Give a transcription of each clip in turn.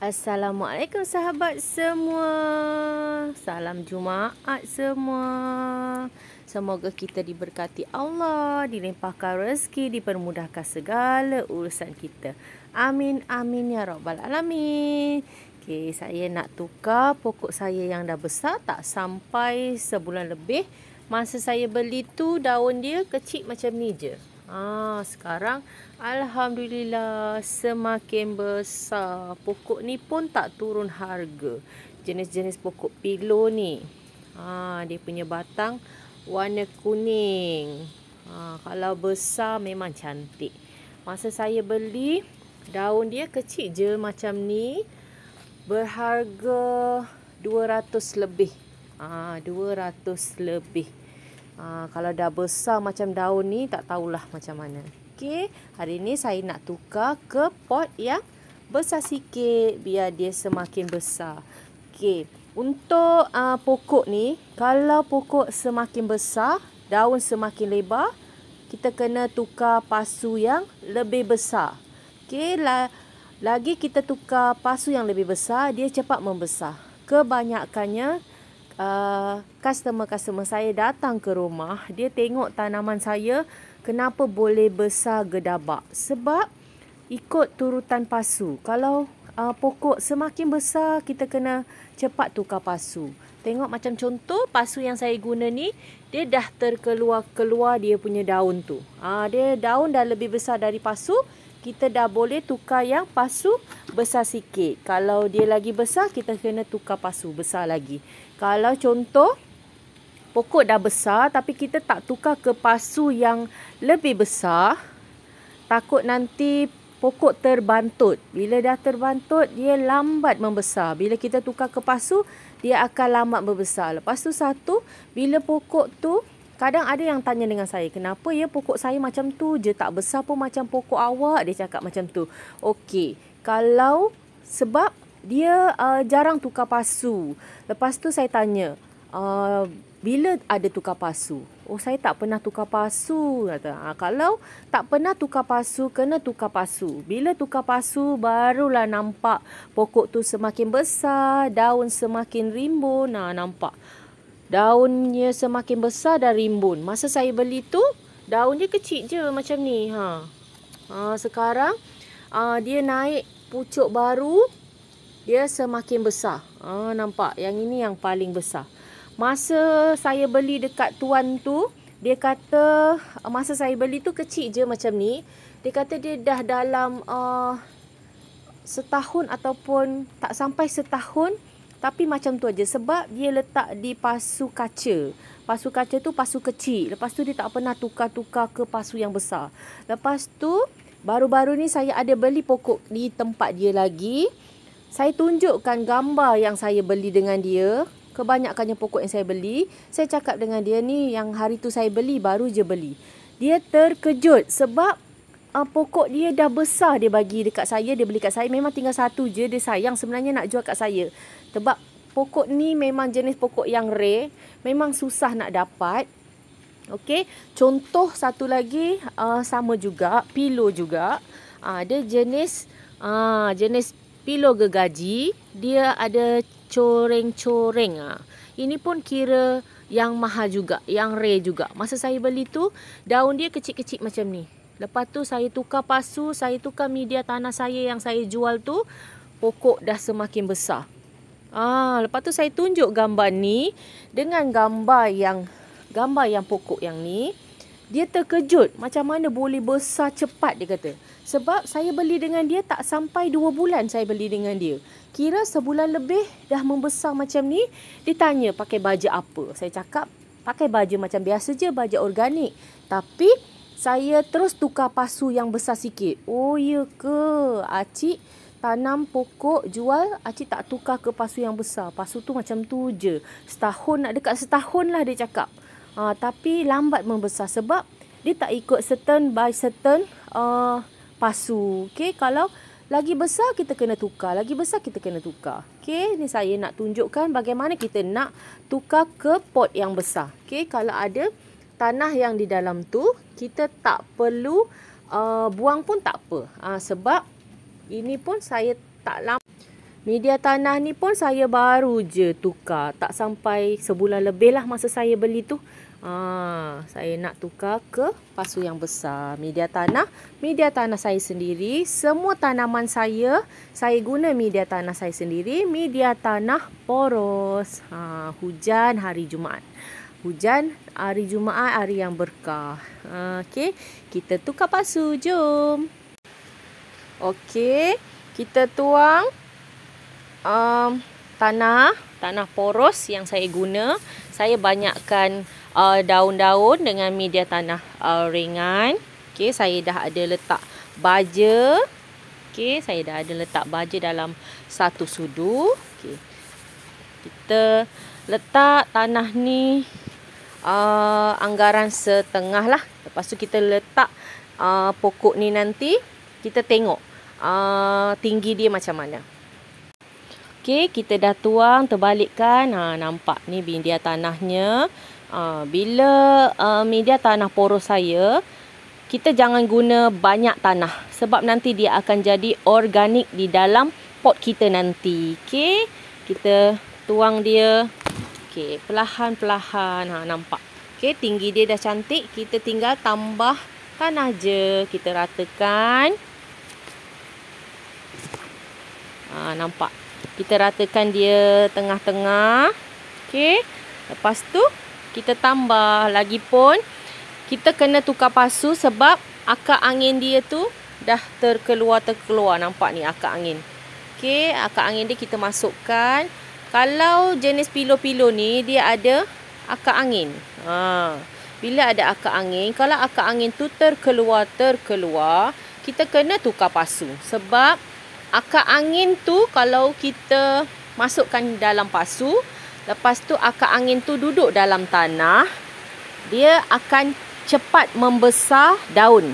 Assalamualaikum sahabat semua. Salam Jumaat semua. Semoga kita diberkati Allah, dilimpahkan rezeki, dipermudahkan segala urusan kita. Amin, amin ya rabbal alamin. Okey, saya nak tukar pokok saya yang dah besar, tak sampai sebulan lebih. Masa saya beli tu daun dia kecil macam ni je. Sekarang alhamdulillah semakin besar. Pokok ni pun tak turun harga. Jenis-jenis pokok pilo ni. Dia punya batang warna kuning. Kalau besar memang cantik. Masa saya beli, daun dia kecil je macam ni. Berharga 200 lebih. 200 lebih. Kalau dah besar macam daun ni, tak tahulah macam mana. Okey, hari ni saya nak tukar ke pot yang besar sikit biar dia semakin besar. Okey, untuk pokok ni, kalau pokok semakin besar, daun semakin lebar, kita kena tukar pasu yang lebih besar. Okey, lagi kita tukar pasu yang lebih besar, dia cepat membesar. Kebanyakannya customer saya datang ke rumah, dia tengok tanaman saya kenapa boleh besar gedabak. Sebab ikut turutan pasu. Kalau pokok semakin besar, kita kena cepat tukar pasu. Tengok macam contoh pasu yang saya guna ni, dia dah terkeluar dia punya daun tu. Dia daun dah lebih besar dari pasu, kita dah boleh tukar yang pasu besar sikit. Kalau dia lagi besar, kita kena tukar pasu besar lagi. Kalau contoh pokok dah besar tapi kita tak tukar ke pasu yang lebih besar, takut nanti pokok terbantut. Bila dah terbantut, dia lambat membesar. Bila kita tukar ke pasu, dia akan lambat membesar. Lepas tu satu, bila pokok tu, kadang ada yang tanya dengan saya, kenapa ya pokok saya macam tu je, tak besar pun macam pokok awak, dia cakap macam tu. Okey, kalau sebab dia jarang tukar pasu. Lepas tu saya tanya, bila ada tukar pasu? Oh, saya tak pernah tukar pasu, kata. Kalau tak pernah tukar pasu, kena tukar pasu. Bila tukar pasu, barulah nampak pokok tu semakin besar, daun semakin rimbun. Nampak daunnya semakin besar dan rimbun. Masa saya beli tu, daun dia kecil je macam ni. Sekarang dia naik pucuk baru, dia semakin besar. Nampak? Yang ini yang paling besar. Masa saya beli dekat tuan tu, dia kata masa saya beli tu kecil je macam ni. Dia kata dia dah dalam setahun ataupun tak sampai setahun, tapi macam tu aja. Sebab dia letak di pasu kaca. Pasu kaca tu pasu kecil. Lepas tu dia tak pernah tukar-tukar ke pasu yang besar. Lepas tu baru-baru ni saya ada beli pokok di tempat dia lagi. Saya tunjukkan gambar yang saya beli dengan dia. Kebanyakannya pokok yang saya beli. Saya cakap dengan dia ni, yang hari tu saya beli, baru je beli. Dia terkejut sebab pokok dia dah besar dia bagi dekat saya. Dia beli kat saya. Memang tinggal satu je. Dia sayang sebenarnya nak jual kat saya. Sebab pokok ni memang jenis pokok yang rare. Memang susah nak dapat. Okey. Contoh satu lagi, sama juga. Pilo juga. Dia jenis pilo gergaji, dia ada coreng-coreng. Ini pun kira yang mahal juga, yang rare juga. Masa saya beli tu, daun dia kecil-kecil macam ni. Lepas tu saya tukar pasu, saya tukar media tanah saya yang saya jual tu, pokok dah semakin besar. Lepas tu saya tunjuk gambar ni dengan gambar yang pokok yang ni. Dia terkejut macam mana boleh besar cepat, dia kata. Sebab saya beli dengan dia tak sampai 2 bulan saya beli dengan dia. Kira sebulan lebih dah membesar macam ni. Dia tanya pakai baja apa. Saya cakap pakai baja macam biasa je, baja organik. Tapi saya terus tukar pasu yang besar sikit. Oh ya ke? Acik tanam pokok jual, acik tak tukar ke pasu yang besar. Pasu tu macam tu je. Setahun, nak dekat setahun lah dia cakap. Tapi lambat membesar sebab dia tak ikut certain by certain pasu. Okey, kalau lagi besar kita kena tukar, lagi besar kita kena tukar. Okey, ni saya nak tunjukkan bagaimana kita nak tukar ke pot yang besar. Okey, kalau ada tanah yang di dalam tu, kita tak perlu buang pun tak apa. Sebab ini pun saya tak lama Media tanah ni pun saya baru je tukar. Tak sampai sebulan lebih lah masa saya beli tu. Saya nak tukar ke pasu yang besar. Media tanah saya sendiri. Semua tanaman saya guna media tanah saya sendiri. Media tanah poros. Hujan hari Jumaat. Hujan hari Jumaat, hari yang berkah. Okey, kita tukar pasu. Jom. Okey, kita tuang tanah poros yang saya guna. Saya banyakkan daun-daun dengan media tanah ringan. Okey, saya dah ada letak baja. Okey, saya dah ada letak baja dalam satu sudu. Okey. Kita letak tanah ni anggaran setengah lah. Lepas tu kita letak pokok ni nanti kita tengok tinggi dia macam mana. Okey, kita dah tuang, terbalikkan. Nampak ni media tanahnya. Bila media tanah poros saya, kita jangan guna banyak tanah. Sebab nanti dia akan jadi organik di dalam pot kita nanti. Okey, kita tuang dia. Okey, perlahan-perlahan. Nampak. Okey, tinggi dia dah cantik. Kita tinggal tambah tanah je. Kita ratakan. Nampak. Kita ratakan dia tengah-tengah. Okey. Lepas tu kita tambah. Lagipun kita kena tukar pasu sebab akar angin dia tu dah terkeluar. Nampak ni akar angin. Okey, akar angin dia kita masukkan. Kalau jenis pilo-pilo ni dia ada akar angin. Bila ada akar angin, kalau akar angin tu terkeluar, kita kena tukar pasu. Sebab akar angin tu kalau kita masukkan dalam pasu, lepas tu akar angin tu duduk dalam tanah, dia akan cepat membesar daun.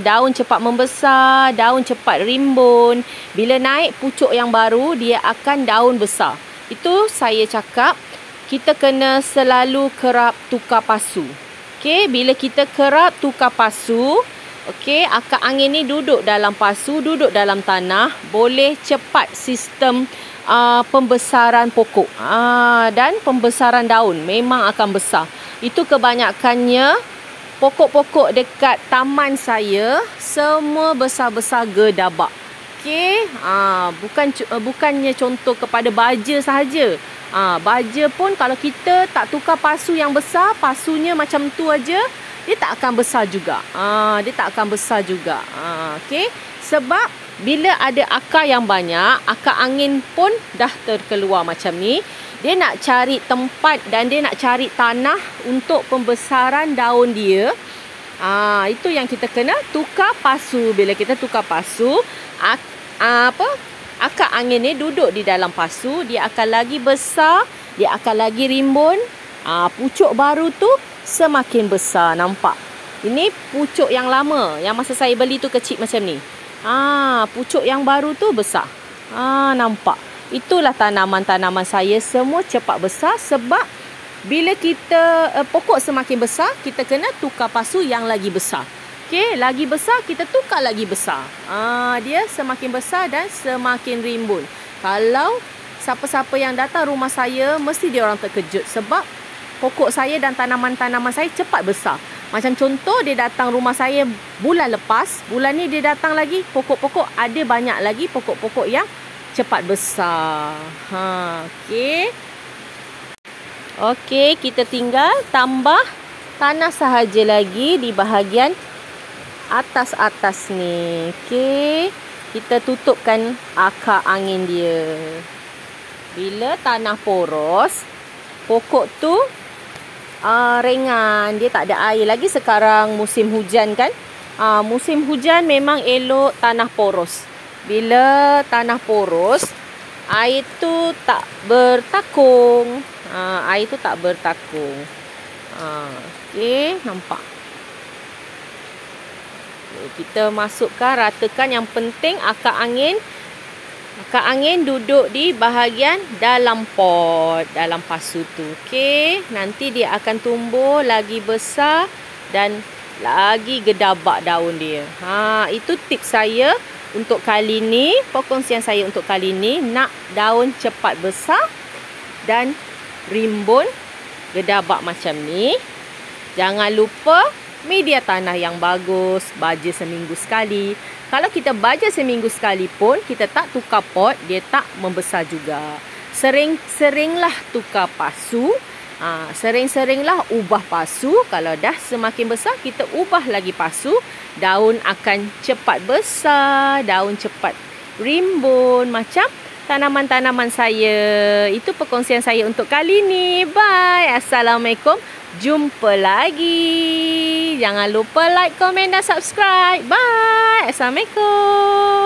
Daun cepat membesar, daun cepat rimbun. Bila naik pucuk yang baru, dia akan daun besar. Itu saya cakap, kita kena selalu kerap tukar pasu. Okey, bila kita kerap tukar pasu, okey, akar angin ni duduk dalam pasu, duduk dalam tanah, boleh cepat sistem pembesaran pokok. Dan pembesaran daun memang akan besar. Itu kebanyakannya pokok-pokok dekat taman saya semua besar-besar gedabak. Okey, bukannya contoh kepada baja sahaja. Baja pun kalau kita tak tukar pasu yang besar, pasunya macam tu aja, dia tak akan besar juga. Okey. Sebab bila ada akar yang banyak, akar angin pun dah terkeluar macam ni. Dia nak cari tempat dan dia nak cari tanah untuk pembesaran daun dia. Itu yang kita kena tukar pasu. Bila kita tukar pasu, akar angin ni duduk di dalam pasu, dia akan lagi besar, dia akan lagi rimbun. Pucuk baru tu semakin besar. Nampak? Ini pucuk yang lama, yang masa saya beli tu kecil macam ni. Pucuk yang baru tu besar. Nampak? Itulah tanaman-tanaman saya semua cepat besar sebab bila kita pokok semakin besar, kita kena tukar pasu yang lagi besar. Okey, lagi besar kita tukar lagi besar. Dia semakin besar dan semakin rimbun. Kalau siapa-siapa yang datang rumah saya, mesti dia orang terkejut sebab pokok saya dan tanaman-tanaman saya cepat besar. Macam contoh, dia datang rumah saya bulan lepas, bulan ni dia datang lagi, pokok-pokok ada banyak lagi pokok-pokok yang cepat besar. Okey. Okey, kita tinggal tambah tanah sahaja lagi di bahagian atas-atas ni. Okey. Kita tutupkan akar angin dia. Bila tanah poros, pokok tu ringan, dia tak ada air lagi. Sekarang musim hujan kan. Musim hujan memang elok tanah poros. Bila tanah poros, air tu tak bertakung. Air tu tak bertakung. Okey, nampak. Kita masukkan, ratakan. Yang penting akar angin duduk di bahagian dalam pot, dalam pasu tu. Okey, nanti dia akan tumbuh lagi besar dan lagi gedabak daun dia. Itu tips saya untuk kali ni, perkongsian saya untuk kali ni, nak daun cepat besar dan rimbun gedabak macam ni, jangan lupa media tanah yang bagus, baja seminggu sekali. Kalau kita baja seminggu sekali pun, kita tak tukar pot, dia tak membesar juga. Sering-seringlah tukar pasu. Sering-seringlah ubah pasu. Kalau dah semakin besar, kita ubah lagi pasu. Daun akan cepat besar, daun cepat rimbun macam tanaman-tanaman saya. Itu perkongsian saya untuk kali ni. Bye. Assalamualaikum. Jumpa lagi. Jangan lupa like, komen dan subscribe. Bye. Assalamualaikum.